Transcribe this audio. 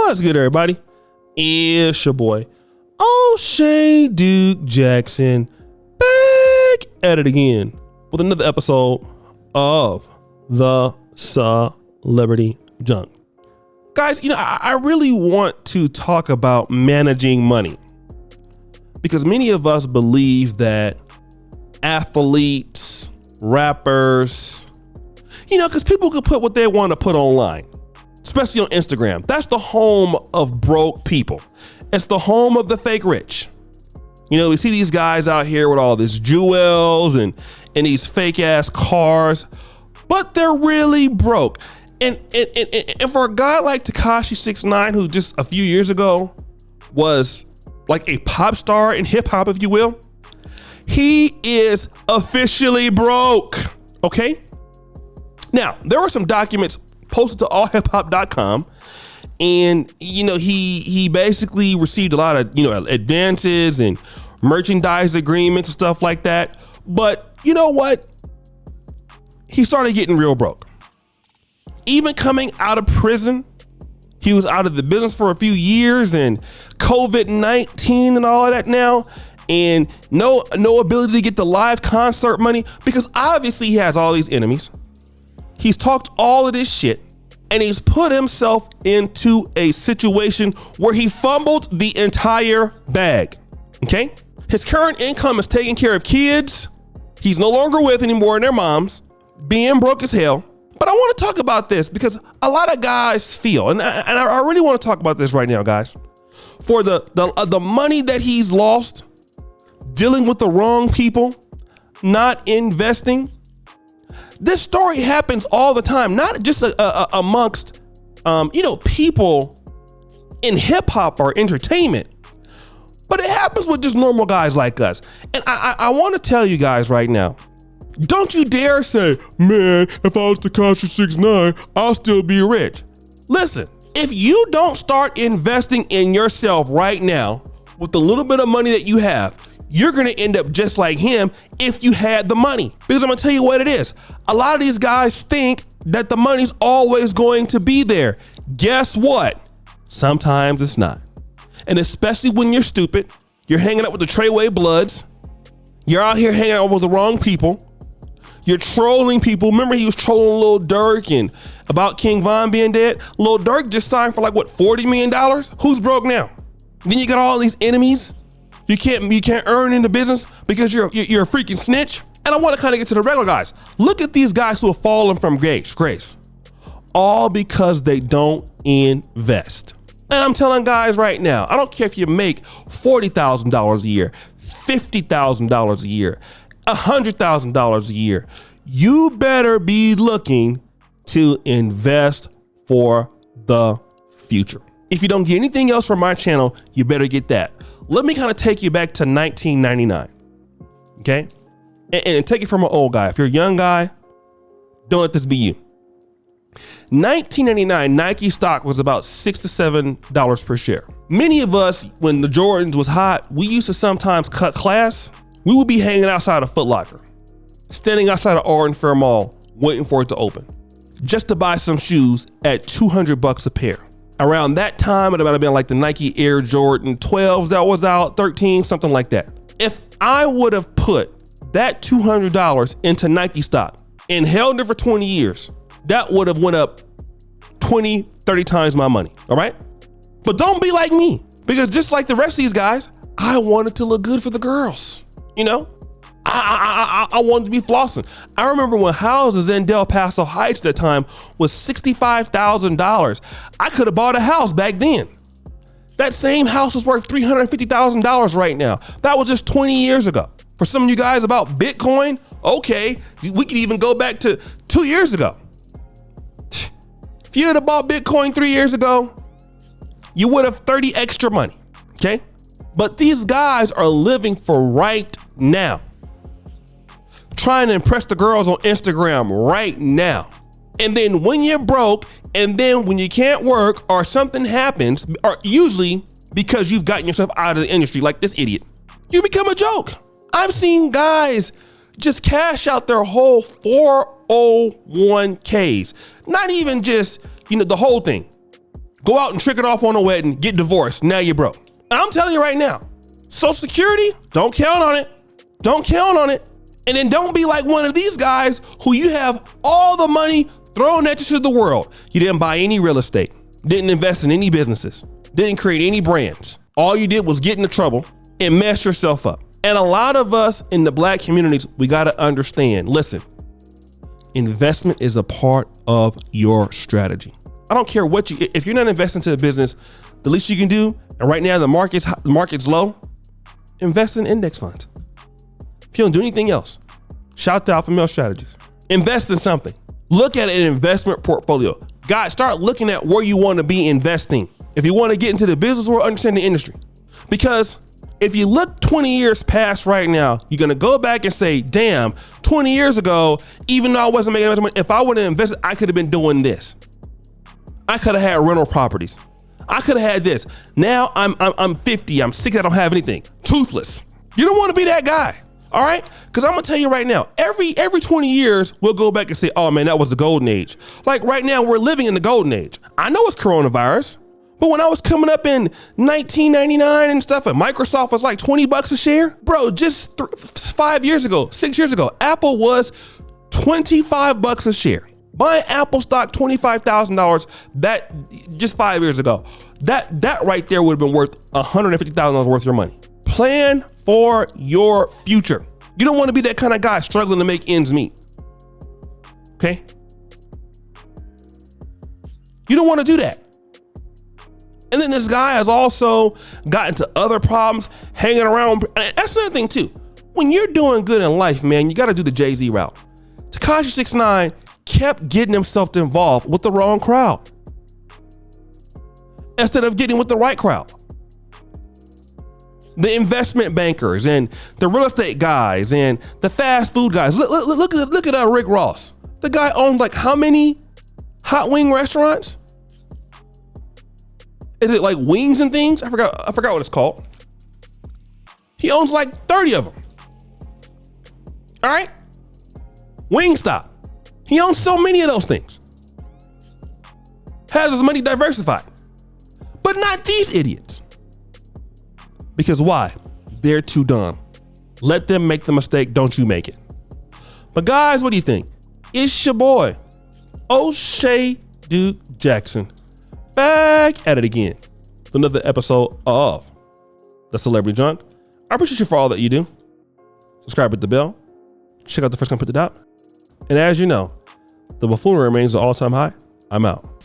What's good, everybody? It's your boy, O'Shea Duke Jackson, back at it again with another episode of the Celebrity Junk. Guys, I really want to talk about managing money because many of us believe that athletes, rappers, because people can put what they want to put online, especially on Instagram. That's the home of broke people. It's the home of the fake rich. We see these guys out here with all these jewels and these fake ass cars, but they're really broke. And for a guy like Tekashi 6ix9ine, who just a few years ago was like a pop star in hip hop, if you will, he is officially broke. Okay. Now, there were some documents posted to allhiphop.com, and he basically received a lot of advances and merchandise agreements and stuff like that. But you know what? He started getting real broke. Even coming out of prison, he was out of the business for a few years, and COVID-19 and all of that now, and no ability to get the live concert money because obviously he has all these enemies. He's talked all of this shit, and he's put himself into a situation where he fumbled the entire bag. Okay? His current income is taking care of kids he's no longer with anymore and their moms, being broke as hell. But I want to talk about this because a lot of guys feel, and I really want to talk about this right now, guys, for the money that he's lost dealing with the wrong people, not investing. This story happens all the time, not just amongst, people in hip hop or entertainment, but it happens with just normal guys like us. And I want to tell you guys right now, don't you dare say, man, if I was Tekashi 6ix9ine, I'll still be rich. Listen, if you don't start investing in yourself right now with the little bit of money that you have, you're going to end up just like him if you had the money. Because I'm going to tell you what it is. A lot of these guys think that the money's always going to be there. Guess what? Sometimes it's not. And especially when you're stupid, you're hanging out with the Treyway Bloods. You're out here hanging out with the wrong people. You're trolling people. Remember he was trolling Lil Durk and about King Von being dead? Lil Durk just signed for $40 million. Who's broke now? Then you got all these enemies. You can't earn in the business because you're a freaking snitch. And I want to kind of get to the regular guys. Look at these guys who have fallen from grace. All because they don't invest. And I'm telling guys right now, I don't care if you make $40,000 a year, $50,000 a year, $100,000 a year. You better be looking to invest for the future. If you don't get anything else from my channel, you better get that. Let me kind of take you back to 1999, okay? And take it from an old guy. If you're a young guy, don't let this be you. 1999, Nike stock was about $6 to $7 per share. Many of us, when the Jordans was hot, we used to sometimes cut class. We would be hanging outside of Foot Locker, standing outside of Orange Fair Mall, waiting for it to open, just to buy some shoes at $200 a pair. Around that time, it might have been like the Nike Air Jordan 12s that was out, 13, something like that. If I would have put that $200 into Nike stock and held it for 20 years, that would have went up 20, 30 times my money, all right? But don't be like me, because just like the rest of these guys, I wanted to look good for the girls, I wanted to be flossing. I remember when houses in Del Paso Heights at that time was $65,000. I could have bought a house back then. That same house was worth $350,000 right now. That was just 20 years ago. For some of you guys about Bitcoin, okay, we could even go back to 2 years ago. If you had bought Bitcoin 3 years ago, you would have 30 extra money, okay? But these guys are living for right now, trying to impress the girls on Instagram right now. And then when you're broke, and then when you can't work or something happens, or usually because you've gotten yourself out of the industry like this idiot, you become a joke. I've seen guys just cash out their whole 401ks. Not even just, the whole thing. Go out and trick it off on a wedding, get divorced, now you're broke. I'm telling you right now, Social Security, don't count on it. Don't count on it. And then don't be like one of these guys who you have all the money thrown at you to the world. You didn't buy any real estate, didn't invest in any businesses, didn't create any brands. All you did was get into trouble and mess yourself up. And a lot of us in the Black communities, we got to understand, listen, investment is a part of your strategy. I don't care what if you're not investing into the business, the least you can do, and right now the market's low, invest in index funds. If you don't do anything else, shout to Alpha Male Strategies. Invest in something. Look at an investment portfolio. Guys, start looking at where you want to be investing. If you want to get into the business world, understand the industry. Because if you look 20 years past right now, you're going to go back and say, damn, 20 years ago, even though I wasn't making much money, if I would have invested, I could have been doing this. I could have had rental properties. I could have had this. Now I'm 50, I'm 60, I don't have anything. Toothless. You don't want to be that guy. All right? Because I'm going to tell you right now, every 20 years, we'll go back and say, oh man, that was the golden age. Like right now, we're living in the golden age. I know it's coronavirus, but when I was coming up in 1999 and stuff, and Microsoft was like 20 bucks a share, bro, just 5 years ago, 6 years ago, Apple was 25 bucks a share. Buying Apple stock, $25,000, that just 5 years ago, that right there would have been worth $150,000 worth of your money. Plan for your future. You don't want to be that kind of guy struggling to make ends meet. Okay? You don't want to do that. And then this guy has also gotten into other problems, hanging around. And that's another thing too. When you're doing good in life, man, you got to do the Jay-Z route. Tekashi 6ix9ine kept getting himself involved with the wrong crowd instead of getting with the right crowd. The investment bankers and the real estate guys and the fast food guys. Look at Rick Ross. The guy owns like how many hot wing restaurants? Is it like Wings and Things? I forgot what it's called. He owns like 30 of them. All right? Wingstop. He owns so many of those things. Has his money diversified. But not these idiots. Because why? They're too dumb. Let them make the mistake. Don't you make it. But guys, what do you think? It's your boy, O'Shea Duke Jackson, back at it again with another episode of The Celebrity Junk. I appreciate you for all that you do. Subscribe with the bell. Check out the first come put the dot. And as you know, the buffoonery remains an all-time high. I'm out.